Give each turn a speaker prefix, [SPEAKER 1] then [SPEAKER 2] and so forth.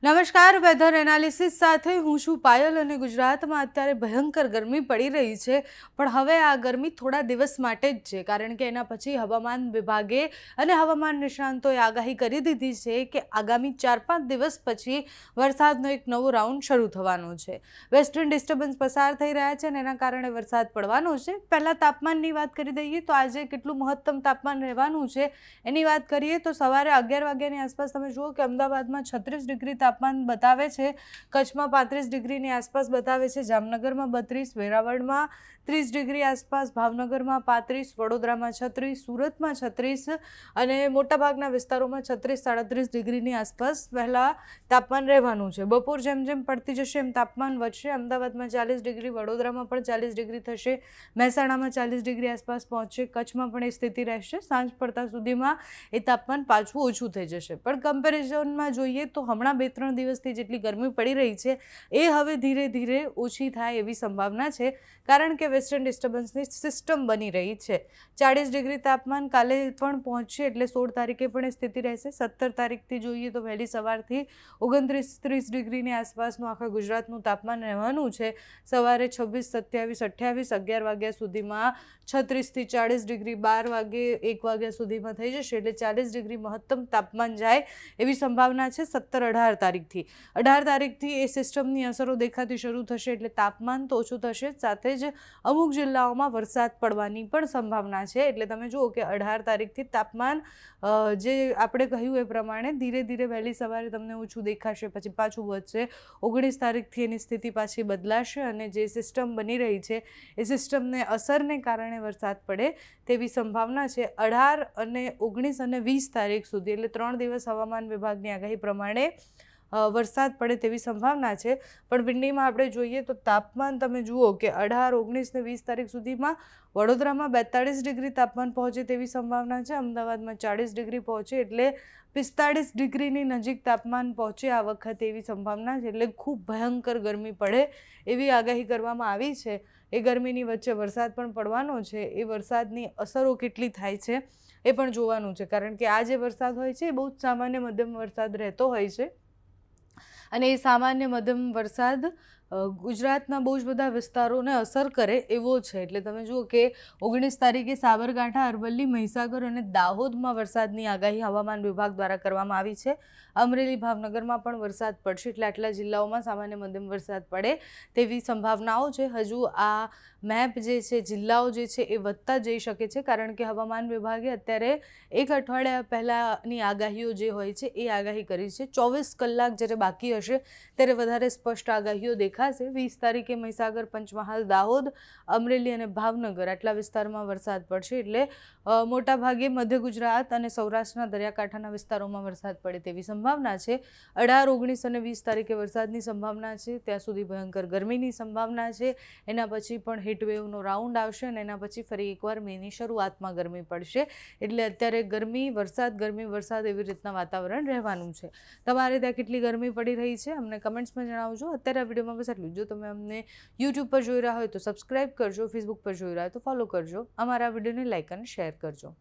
[SPEAKER 1] નમસ્કાર, weather analysis સાથે હું છું પાયલ અને ગુજરાતમાં અત્યારે ભયંકર ગરમી પડી રહી છે. પણ હવે આ ગરમી થોડા દિવસ માટે જ છે, કારણ કે એના પછી હવામાન વિભાગે અને હવામાન નિષ્ણાંતોએ આગાહી કરી દીધી છે કે આગામી 4-5 દિવસ પછી વરસાદનો એક નવો રાઉન્ડ શરૂ થવાનો છે. વેસ્ટર્ન ડિસ્ટર્બન્સ પસાર થઈ રહ્યા છે અને એના કારણે વરસાદ પડવાનો છે. પહેલાં તાપમાનની વાત કરી દઈએ તો આજે કેટલું મહત્તમ તાપમાન રહેવાનું છે એની વાત કરીએ તો સવારે 11 વાગ્યાની આસપાસ તમે જુઓ કે અમદાવાદમાં 36 ડિગ્રી તાપમાન બતાવે છે, કચ્છમાં 35 ડિગ્રીની આસપાસ બતાવે છે, જામનગરમાં 32, વેરાવળમાં 30 ડિગ્રી આસપાસ, ભાવનગરમાં 35, વડોદરામાં 36, સુરતમાં 36 અને મોટાભાગના વિસ્તારોમાં 36-37 ડિગ્રીની આસપાસ પહેલાં તાપમાન રહેવાનું છે. બપોર જેમ જેમ પડતી જશે એમ તાપમાન વધશે. અમદાવાદમાં 40 ડિગ્રી, વડોદરામાં પણ 40 ડિગ્રી થશે, મહેસાણામાં 40 ડિગ્રી આસપાસ પહોંચશે, કચ્છમાં પણ એ સ્થિતિ રહેશે. સાંજ પડતા સુધીમાં એ તાપમાન પાછું ઓછું થઈ જશે. પણ કમ્પેરિઝનમાં જોઈએ તો હમણાં 2-3 દિવસથી જેટલી ગરમી પડી રહી છે એ હવે ધીરે ધીરે ઓછી થાય એવી સંભાવના છે, કારણ કે વેસ્ટર્ન ડિસ્ટર્બન્સની સિસ્ટમ બની રહી છે. 40 ડિગ્રી તાપમાન કાલે પણ પહોંચશે, એટલે 16 તારીખે પણ એ સ્થિતિ રહેશે. 17 તારીખથી જોઈએ તો વહેલી સવારથી 29-30 ડિગ્રીની આસપાસનું આખા ગુજરાતનું તાપમાન રહેવાનું છે. સવારે 26-27-28, 11 વાગ્યા સુધીમાં 36થી 40 ડિગ્રી, 12 વાગે 1 વાગ્યા સુધીમાં થઈ જશે, એટલે 40 ડિગ્રી મહત્તમ તાપમાન જાય એવી સંભાવના છે 17-18 તારીખથી. 18 તારીખથી એ સિસ્ટમની અસરો દેખાતી શરૂ થશે, એટલે તાપમાન તો ઓછું થશે, સાથે જ અમુક જિલ્લાઓમાં વરસાદ પડવાની પણ સંભાવના છે. એટલે તમે જુઓ કે 18 તારીખથી તાપમાન જે આપણે કહ્યું એ પ્રમાણે ધીરે ધીરે વહેલી સવારે તમને ઓછું દેખાશે, પછી પાછું વધશે. 19 તારીખથી એની સ્થિતિ પાછી બદલાશે અને જે સિસ્ટમ બની રહી છે એ સિસ્ટમને અસરને કારણે વરસાદ પડે તેવી સંભાવના છે. 18 અને 19 અને 20 તારીખ સુધી, એટલે 3 દિવસ હવામાન વિભાગની આગાહી પ્રમાણે વરસાદ પડે તેવી સંભાવના છે. પણ વિંડીમાં આપણે જોઈએ તો તાપમાન તમે જુઓ કે 18, 19 ને 20 તારીખ સુધીમાં વડોદરામાં 42 ડિગ્રી તાપમાન પહોંચે તેવી સંભાવના છે, અમદાવાદમાં 40 ડિગ્રી પહોંચે, એટલે 45 ડિગ્રીની નજીક તાપમાન પહોંચે આ વખતે એવી સંભાવના છે. એટલે ખૂબ ભયંકર ગરમી પડે એવી આગાહી કરવામાં આવી છે. એ ગરમીની વચ્ચે વરસાદ પણ પડવાનો છે. એ વરસાદની અસરો કેટલી થાય છે એ પણ જોવાનું છે, કારણ કે આ જે વરસાદ હોય છે એ બહુ જ સામાન્ય મધ્યમ વરસાદ રહેતો હોય છે અને એ સામાન્ય મધ્યમ વરસાદ ગુજરાતના બહુ જ બધા વિસ્તારોને અસર કરે એવો છે. એટલે તમે જુઓ કે 19 તારીખે સાબરકાંઠા, અરવલ્લી, મહીસાગર અને દાહોદમાં વરસાદની આગાહી હવામાન વિભાગ દ્વારા કરવામાં આવી છે. અમરેલી, ભાવનગરમાં પણ વરસાદ પડશે, એટલે આટલા જિલ્લાઓમાં સામાન્ય મધ્યમ વરસાદ પડે તેવી સંભાવનાઓ છે. હજુ આ મેપ જે છે, જિલ્લાઓ જે છે એ વધતા જઈ શકે છે, કારણ કે હવામાન વિભાગે અત્યારે 1 અઠવાડિયા પહેલાંની આગાહીઓ જે હોય છે એ આગાહી કરી છે. 24 કલાક જ્યારે બાકી હશે ત્યારે વધારે સ્પષ્ટ આગાહીઓ દેખાશે. 20 તારીખે મહીસાગર, પંચમહાલ, દાહોદ, અમરેલી અને ભાવનગર આટલા વિસ્તારમાં વરસાદ પડશે, એટલે મોટાભાગે મધ્ય ગુજરાત અને સૌરાષ્ટ્રના દરિયાકાંઠાના વિસ્તારોમાં વરસાદ પડે તેવી સંભાવના છે. 18, 19 અને 20 તારીખે વરસાદની સંભાવના છે. ત્યાં સુધી ભયંકર ગરમીની સંભાવના છે. એના પછી પણ હીટવેવનો રાઉન્ડ આવશે અને એના પછી ફરી એકવાર મેની શરૂઆતમાં ગરમી પડશે. એટલે અત્યારે ગરમી વરસાદ, ગરમી વરસાદ એવી રીતના વાતાવરણ રહેવાનું છે. તમારે ત્યાં કેટલી ગરમી પડી રહી છે અમને કમેન્ટ્સમાં જણાવજો. અત્યારે આ વિડીયોમાં બસ આટલું. જો તમે અમને યુટ્યુબ પર જોઈ રહ્યા હોય તો સબસ્ક્રાઈબ કરજો, ફેસબુક પર જોઈ રહ્યા હોય તો ફોલો કરજો, અમારા વિડીયોને લાઈક અને શેર કરજો.